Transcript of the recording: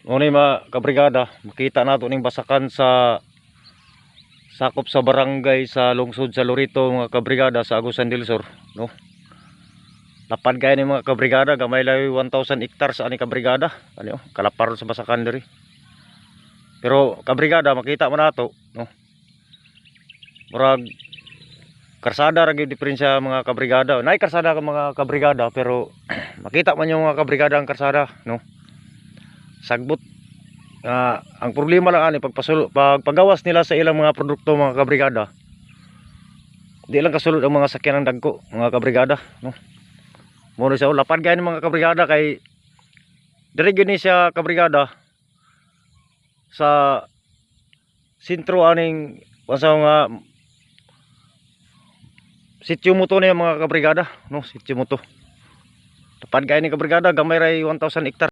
Ngunit mga kabrigada, makita nato ning basakan sa sakop sa barangay sa lungsod sa Lorito mga kabrigada sa Agusan del Sur, no. Lapad kay ni mga kabrigada, gamay lang 1,000 hectares ani kabrigada. Ano, kalapar sa basakan diri. Pero kabrigada makita man nato, no. Murag karsada ra gyud diferensya mga kabrigada. Nay karsada ka mga kabrigada pero makita man yung mga kabrigada ang karsada, no. Sagbot. Ang problema lang ani pagpagawas nila sa ilang mga produkto mga kabrigada. Di lang kasulod ang mga sakyanan dagko mga kabrigada, no. Mo sa lapad kay mga kabrigada kay diri gyud ni siya kabrigada sa sentro aning sa mga sitio mo to niya mga kabrigada, no, sitio mo to. Lapad kay ni kabrigada, gamay ray 1,000 hectares.